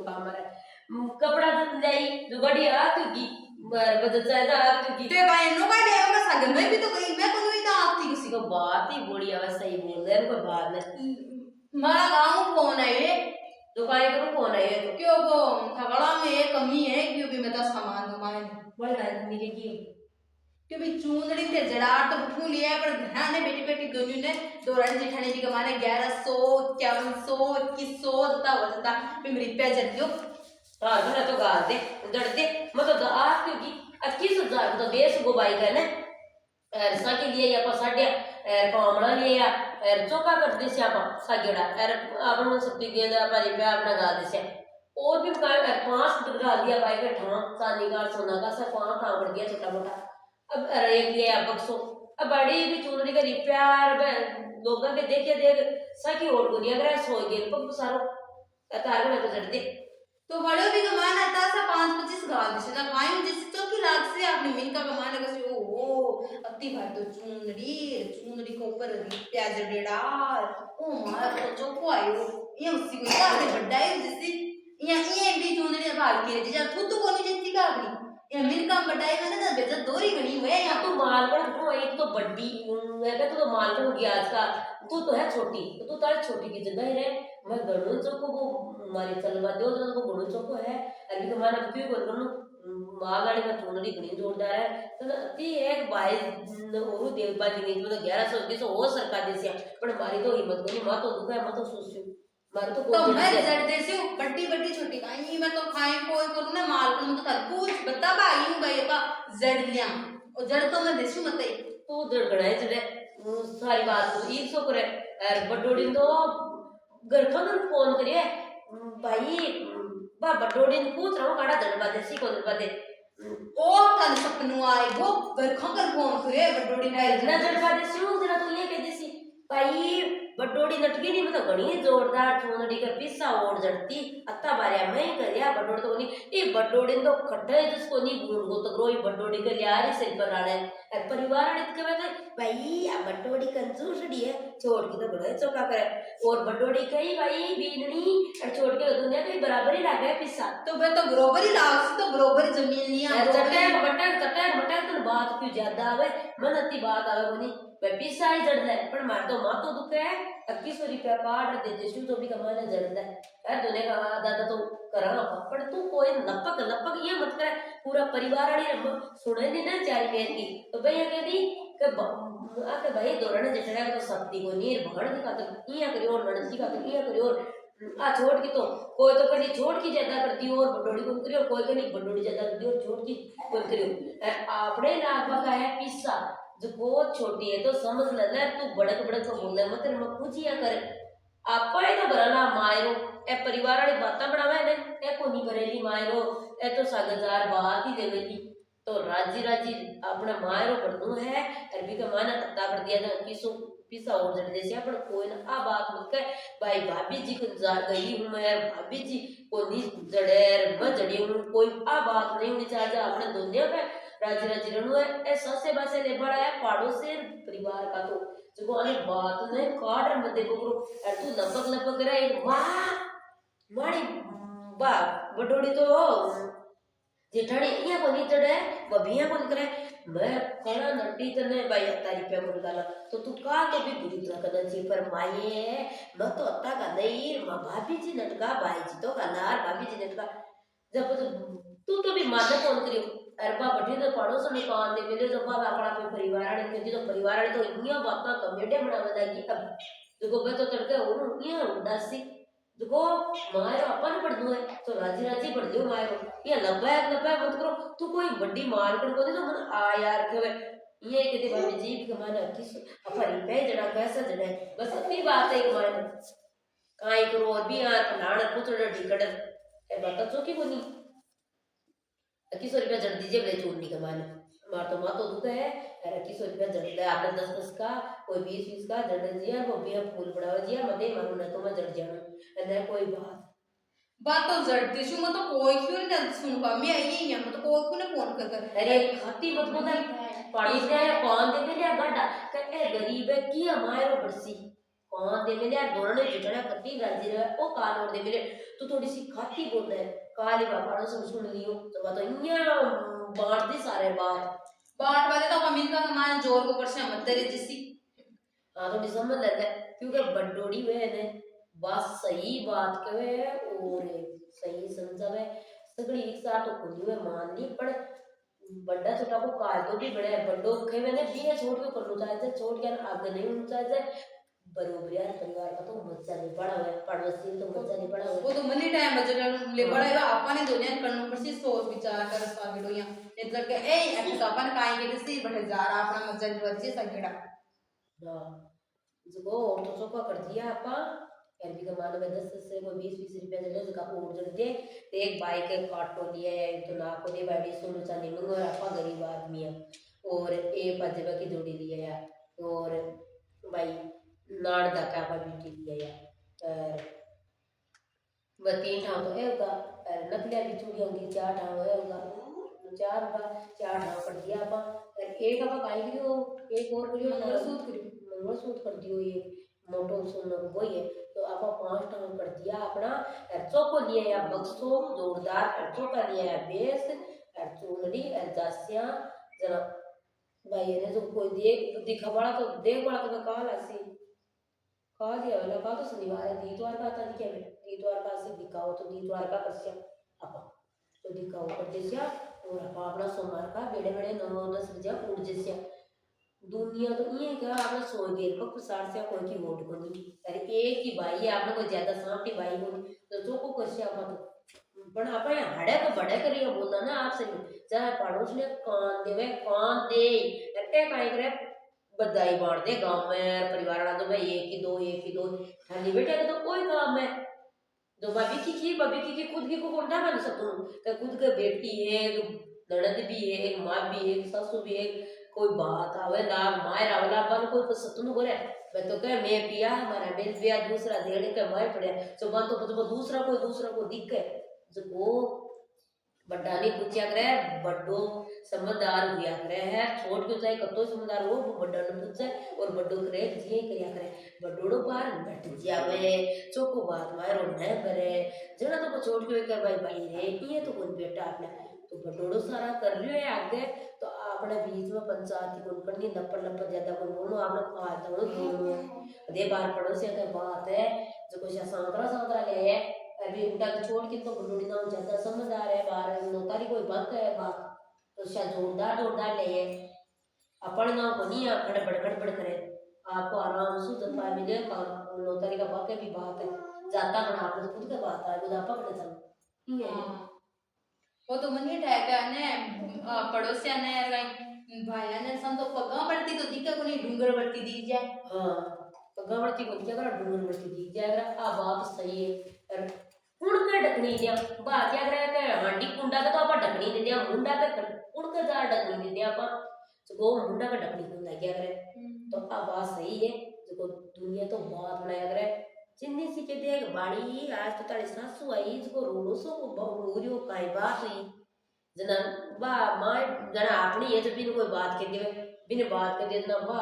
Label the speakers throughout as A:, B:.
A: काम है कपड़ा तो लाई जो गाड़ी आ क्योंकि बदल जाएगा क्योंकि
B: ते भाई नो का दे मैं सागे मैं भी तो गई मैं तो नहीं ना आती
A: किसी को बात ही बड़ी आवाज सही बोल रहे हैं कोई बात नहीं
B: हमारा गांव कौन है ये
A: तो काय करो कौन है ये तो
B: क्यों वो थगड़ा में ये कमी है क्यों भी मैं तो सामान कमाए
A: बड़े भाई मेरे की
B: कि भी चूंदड़ी ते जड़ाट तो फूल लिया पर घना ने बेटी बेटी दोनों ने दो रण जेठानी जी कमाने 1100 5100 2100 देता हो जाता भी मेरी पे जड़ दियो
A: हां मैं तो गाल दे जड़ दे मतलब तो आज क्योंकि 21,000 तो बेस गो बाई का ना ऐसा के लिए या को साढ़े कामड़ा लिए या चौका कर दे से आप सागेड़ा अपन सबकी गेंदा पारी पे अपना गाल दे से और भी पांच गाल दिया बाई का ठां चांदी का सोना का सब पांच काम कर दिया छोटा मोटा अब रेग लिया बक्सो अब बड़ी भी चुनरी का प्यार लोगों के देख सकी और दुनिया का सो गए पग सारो तार में तो जड़ दे
B: तो बड़े भी कमान आता सा 5-25 गाल दिसे ना कायम जैसे तो की लाग से आपने मिनका कमाने का से ओ अति भाई तो चुनरी को ऊपर प्याज डेड़ा ओ मार तो चोको आयो ये उसी को या आपने बड्डा है जैसे ये भी चुनरी भाग के जा तू कोनी जैसी का अपनी ये मिनका बड्डाई मैंने ना बेइज्जत दोरी गनी हुए
A: या तो मालकन को एक तो बड्डी मैं कहता तो मालकन गया आज का तू तो है छोटी तो तू तारे छोटी की जगह ही रहे मैं गणु चौको वो मारी चलवा दो तो वो गणु चौको है अभी तो माना क्यों कर गणु मागाड़ी में चुनरी गणी जोरदार है तो अति एक बाई और देवपा जी ने तो 1100 की सो हो सरकार देसी पर मारी तो हिम्मत कोनी मां तो दुखा है मत तो सोचू मारे
B: तो मैं जड़ देसी बड्डी बड्डी छोटी काई मैं तो खाए कोई करू ना माल को तो कर पूछ बता भाई हूं भाई का जड़ लिया और जड़ तो मैं देसू मत
A: तो जड़ गड़ाए जड़े सारी बात तो एक सो करे और बडोड़ी तो घर खान फोन करिए भाई बा बडोड़ी ने पूछ रहा हूं काड़ा जड़ देसी को जड़ दे
B: ओ तन सपनु आए वो घर खाकर फोन करे बडोड़ी ने
A: ना जड़ देसी हूं जरा तो ये कह देसी भाई बडोड़ी नटकी नहीं मतलब घणी जोरदार चूनड़ी का पिस्सा ओढ़ जड़ती अत्ता बारिया मैं करया बडोड़ी तो नहीं ये बडोड़ी तो खट्टे जिसको नहीं भूल गो तो रोई बडोड़ी के लियारी से पर आने परिवार ने के मैं भाई आ बडोड़ी कंजूसड़ी है छोड़ के तो बड़ा चौका करे और बडोड़ी कही भाई बीननी और छोड़ के दुनिया के बराबर ही लागे पिस्सा
B: तो मैं तो बरोबर ही लाग तो बरोबर जमीन लिया
A: चटे बटन तो बात क्यों ज्यादा आवे मन अति बात आवे कोनी पिस्सा ही जड़ ले पर मार तो मां तो दुख है 2100 रुपया पाड़ दे देशु तो भी कमाने जड़ ले यार तूने कहा दादा तो करा पर तू कोई लपक लपक ये मत कर पूरा परिवार वाली सुने नहीं ना चारी मेर की तो भैया कह दी कि आके भाई दोरण जटड़ा तो शक्ति को नीर भगड़ दिखा तो इया करियो लड़की का तो इया करियो आ छोड़ की तो कोई तो कहीं छोड़ की ज्यादा करती हो और बडोड़ी को करियो कोई कहीं बडोड़ी ज्यादा करती हो और छोड़ की कोई करियो आपने नाक का है पिस्सा जो बहुत छोटी है तो समझ ले तू बड़क बड़क को बोल मत मैं पूछिया कर आपा ही तो बरना मायरो ए परिवार वाली बातें बढ़ावे ने ए कोनी बरेली मायरो ए तो सागजार बात ही देवेली तो राजी राजी अपने मायरो पड़नू है अरबी का माना तत्ता कर दिया ना किसो पिसा और जड़ जैसे अपन कोई ना आ बात मत कह भाई भाभी जी को जा गई हूं मैं भाभी जी को नी जड़ेर मैं जड़ी हूं कोई आ बात नहीं होनी चाहिए अपने दुनिया पे राजी राजी रणु है ए ससे बसे ले बड़ा है पाड़ो से परिवार का तो जो अने बात ने काडर मध्य बकरो और तू लपक लपक करे एक वाह माड़ी बा बडोड़ी तो जेठानी इया को नी चढ़े बबिया को करे मैं कड़ा नटी तने भाई तारी पे बोल डाला तो तू का के भी बुरी तरह कदन जी पर माये मैं तो अत्ता का नहीं मां भाभी जी नटका भाई जी तो कनार भाभी जी नटका जब तू तो भी माने कौन करियो अरबा बठी तो पड़ोस में कान दे मेरे जब बाबा अपना पे परिवार वाले के तो परिवार वाले तो इन्निया बातें कमेटी बनावे लगी अब देखो मैं तो तड़के हूं ये उदासी देखो मायरो अपन पढ़ दो है तो राजी राजी पढ़ दो मायरो ये लब्बा मत करो तू कोई बड़ी मार कर को तो मन आ यार के ये कहते भाभी जी भी कमाना किस अपनी पे जड़ा पैसा जड़ा बस इतनी बात है मायरो काई करो और भी यार फलाना पुछड़ ढिकड़ ए बात तो की कोनी 2100 रुपया जड़ दीजिए मेरे चूरनी का मान मार तो माँ तो दुख है 2100 रुपया जड़ दे आपने 10 का कोई 20 का जड़ दिया वो भी फूल पड़ावा दिया मते मारू ना तो मैं जड़ जाऊं अने कोई बात
B: तो जड़ती छु मैं तो कोई क्यों नहीं सुन पा मैं यही है मैं तो कोई क्यों नहीं फोन कर
A: अरे खाती मत बोला पानी से कौन दे लिया गड्ढा कहते गरीब है की हमारे बरसी कान दे मिले दोनों ने जितना कत्ती राजी रहे ओ कान और दे मिले तो थोड़ी सी खाती बोल रहे काली बापा सुन लियो तो बात इन्या बांट दी सारे बात
B: बाट वाले तो अमीन का कमान जोर को परसे मत तेरे जिसी
A: हाँ तो समझ लेते हैं क्योंकि बड़ोड़ी वे ने बस सही बात कहे और सही समझावे सगड़ी एक साथ तो खुली में मान ली पर बड़ा छोटा को काल तो भी बड़े बड़ो खे मैंने भी है छोड़ के कर लो चाहे छोड़ के आगे नहीं होना चाहे बरोबर यार परिवार का तो मजा नहीं पड़ा हुआ है पड़ोसी तो मजा नहीं पड़ा हुआ
B: वो तो मनी टाइम बजट ले बड़ा है अपन दुनिया करनो पर सी सोच विचार कर सा गिडोया मतलब के ए ऐसे तो अपन काई के सी बड़े जा रहा अपना मजा बच्चे सा गिड़ा
A: हाँ जो और तो चौका कर दिया आपा यार भी कमाल में 10 से कोई 20 रुपया दे दे का और जड़ दे ते एक बाइक के काटो लिए तो ना को दे बाड़ी सोनो चांदी मंगो आपा गरीब आदमी है और ए पजबा की जोड़ी लिए यार और भाई नाड़ दका पर बीटी लिए यार और तीन ठाव तो है होगा नकलिया भी चूड़ी होंगी 4 ठाव है होगा 4 ठाव कर दिया आपा एक आपा काई करियो एक और करियो मंगलसूत्र कर दियो ये मोटो सोना को वही है तो आपा 5 ठाव कर दिया अपना अर्चो को लिए या बक्सो जोरदार अर्चो का लिया है बेस अर्चोलड़ी अर्जासिया जना भाई ने जो कोई देख दिखा बड़ा तो देख बड़ा तो कहा लासी कहा दिया वाला कहा तो शनिवार है दीतवार का था क्या दीतवार का से दिखाओ तो दीतवार का करसिया आपा तो दिखाओ कर देसिया और आपा अपना सोमवार का बेड़े बेड़े 9-10 बजे उठ जैसिया दुनिया तो ये क्या आपने सो गेल पर कुसार से कोई की वोट को नहीं अरे एक ही भाई है आपने कोई ज्यादा सांप की भाई को नहीं तो जो को करसिया आपा तो पण आपा यहाँ हड़े को बड़े करिए बोलना ना आपसे चाहे पड़ोस ने कान दे अटे काई करे बधाई बांट दे गांव में परिवार वाला तो भाई एक ही दो खाली बेटे तो कोई काम है जो भाभी की खुद की को कोंडा बन सकूं तो खुद के बेटी है ननद भी है माँ भी है सासू भी है कोई बात आवे ना माय रावला बन कोई तो सतुन बोले मैं तो कह मैं पिया हमारा बेल पिया दूसरा देने के माय पड़े तो बन तो दूसरा को दिक्के जो वो बड्डा नहीं पूछा करे बड्डो समझदार हुआ करे है छोट क्यों चाहे कतो समझदार हो वो बड्डा ने पूछे और बड्डो करे जिए करिया करे बड्डोड़ो पार बैठ जावे चोको बात मारो न करे जना तो छोट क्यों कर भाई रे ये तो कोई बेटा आपने तो बड्डोड़ो सारा कर लियो है आगे तो आपने बीच में पंचायत की कौन करनी लपड़ ज्यादा कौन बोलो आपने कहा था वो दोनों दे बार पड़ोसियों की बात है जो कुछ सांतरा ले है अभी उल्टा के छोड़ के तो बड़ोड़ी नाम ज्यादा समझदार है बाहर नौतारी कोई बक है बात तो शायद जोरदार ले है अपन नाम को नहीं गड़बड़ करे आपको आराम से जब पाए मिले काम नौतारी का बक भी बात है जाता बना आप खुद का बात है बुढ़ापा कर चल ये
B: वो तो मनी ठहका ने पड़ोसिया ने भाया ने सम तो पगा बढ़ती तो दिक्कत को नहीं डूंगर बढ़ती दी जाए
A: हां पगा बढ़ती को क्या करा डूंगर बढ़ती दी जाए आ बात सही है कुण का ढकनी दिया बा क्या करे के हांडी कुंडा का तो आपा ढकनी दे दिया मुंडा का कुण का जा ढकनी दे दिया आपा तो वो मुंडा का ढकनी कुंडा क्या करे तो आ बात सही है जो दुनिया तो बहुत बनाया करे चिन्नी सी के देख बाड़ी आज तो तारी सासू आई इसको रोड़ो सो को बहुरियो काई बात हुई जना बा मां जना अपनी है जब बिन कोई बात के दे बिन बात के दे ना बा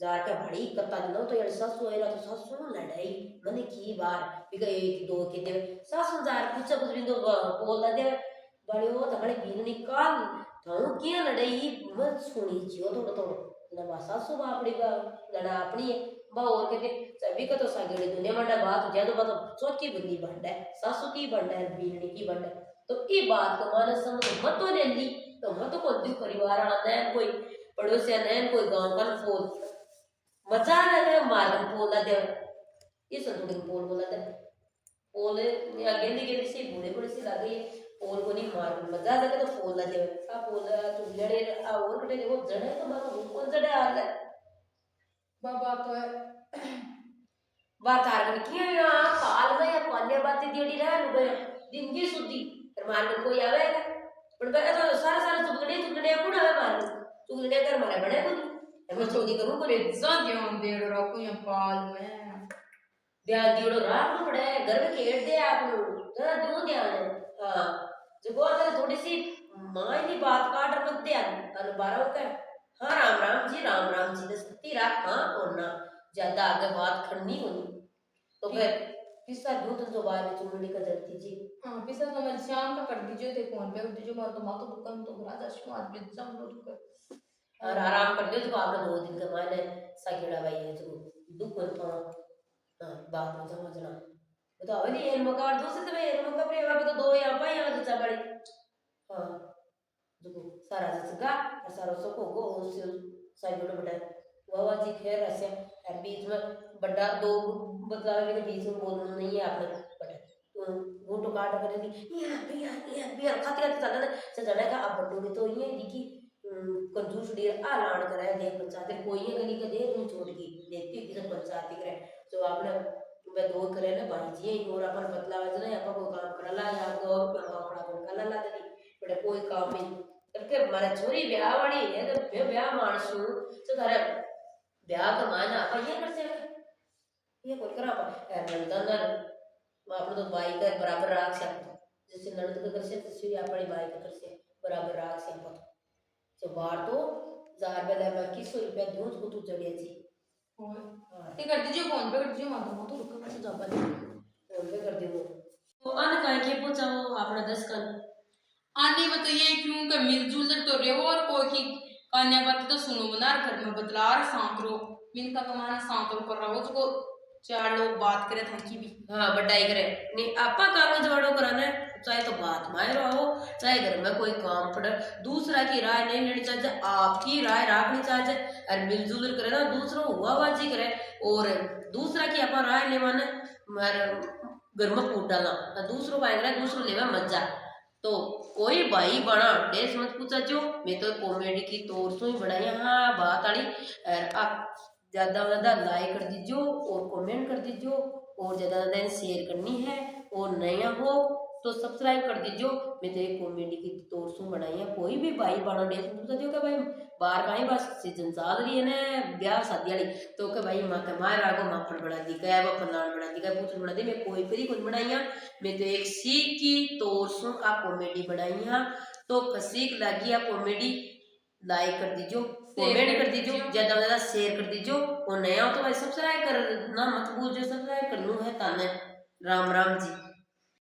A: जार के बड़ी कत्ता दिनो तो यार सासू आईरा तो सासू लड़ाई मने की बार बिका एक दो के दे सासू जार कुछ बिंदु बोल दे बड़ी वो तकड़े बिन निकाल तो किया लड़ाई मत सुनी जियो थोड़ा ना बा सासू बापड़ी बा लड़ा अपनी है बा और के सभी का तो सागड़ी दुनिया मंडा बात ज्यादा बात चौकी बंदी बंडा है सासू की बंडा है बीननी की बंडा तो ई बात को माने समझ मत तो ले ली तो मत को दु परिवार वाला ने कोई पड़ोसिया ने कोई गांव का फोन मचा रहे मालूम बोला दे ये संतुलित बोला दे पोल या गेंदी से बूढ़े से लगे पोल को नहीं मालूम मजा लगे तो पोल दे आ पोल तो जड़े आ और कटे वो जड़े तो मारो कौन जड़े आ ले
B: बाबा तो है
A: बात आ रही क्या या काल में या कौन बातें दियोड़ी रहा लुबे दिन की सुधी पर मालूम कोई आवेगा पर बे तो सारा चुगड़े कौन आवे मालूम चुगड़े कर मारे बड़े को मैं चोरी करूं को
B: ध्यान देड़ो रखो या पाल में
A: ध्यान दियोड़ो रात पड़े घर में खेड़ दे आप जरा दो ध्यान हां जो बोल रहे थोड़ी सी मां की बात काट मत ध्यान अन बारो का हां राम राम जी ने सत्ती राख हां और ना ज्यादा आगे बात करनी होनी तो फिर पिस्सा दूध तो बाद में चूड़ी का जलती जी।
B: हाँ पिसा तो मैं शाम का कर दीजिए थे फोन पे दीजिए मार तो मातो दुकान तो राजा शो आज भी जम लो दुकान
A: और आराम कर दो तो आपने 2 दिन का माने सगेड़ा भाई है जो दुकान तो बात में समझना बताओ नहीं ये मकार दूसरे तो ये मकार प्रेम अब तो 2 यहाँ पे यहाँ तो बड़ी हाँ देखो सारा जसगा और सारा सको गो उससे सगेड़ा बड़ा वावा जी खैर ऐसे और बीच में बड़ा 2 बदलाव के बीच में बोलना नहीं है आपने बड़ा तो वो तो काट कर दी ये भी खाते खाते चलना चलना का अब बड़ों तो ये दिखी कंजूस डेर आ लाण करे देख पंचायत कोई है गली का देख नहीं छोड़ की देखती कि सब पंचायत करे तो आपने मैं 2 करे ना भाई जी और अपन बदला वजना या कोई काम करला या और कपड़ा बन कला ला दे बड़े कोई काम नहीं करके मारे छोरी ब्याह वाली है तो ब्याह मानसू तो थारे ब्याह का माना अपन ये कर से ये कोई करा अपन नंदन आपने तो बाई का बराबर राख से जैसे नंद का कर से तो अपनी बाई का कर से बराबर राख से अपन तो बार तो 1000 रुपया मैं 2100 रुपया दूं तो तू चढ़िया जी
B: ये कर दीजिए फोन पे कर दीजिए मातो रुक कर
A: तो अपन फोन पे कर दूं तो अन कहीं के पूछाओ अपना 10 कन
B: आने बताइए क्यों का मिलजुल तो रेहो और कोई की कन्या बात तो सुनो बनार घर में बदलार सांतरो मिनका कमाना सांतरो कर रहा हो उसको 4 लोग बात करे थकी भी
A: हाँ बटाई करे नहीं आपा कागज वाड़ो कराना है चाहे तो बात मायरो हो चाहे घर में कोई काम पड़े दूसरा की राय नहीं लेनी चाहिए आपकी राय रखनी चाहिए और मिलजुल करे ना दूसरों हुआबाजी करे और दूसरा की आपा राय ले माने घर में फूट डालना दूसरों का आएगा दूसरों लेवा मजा तो कोई भाई बना डेस मत पूछा जो मैं तो कॉमेडी की तौर से ही बढ़ाई हाँ बात आड़ी और आप ज्यादा ज्यादा लाइक कर दीजिए और कमेंट कर दीजिए और ज्यादा ज्यादा शेयर करनी है और नया हो तो सब्सक्राइब कर दीजिए मैं तो एक कॉमेडी की तौर से बनाई है कोई भी भाई बना डेस मत पूछा जो कि भाई बाहर का ही बस सीजन चल रही है ना ब्याह शादी वाली तो कि भाई माँ का मार आगो माँ पर बना दी गया वो फलान बना दी गया पूछ बना दी मैं कोई पर ही कुछ बनाई मैं तो एक सीख की तौर से आ कॉमेडी बनाई है तो सीख लगी है कॉमेडी लाइक कर दीजिए कमेंट कर दीजिए ज्यादा से ज्यादा शेयर कर दीजिए और नया हो तो भाई सब्सक्राइब करना मत भूलिए सब्सक्राइब करना है ताने राम राम जी।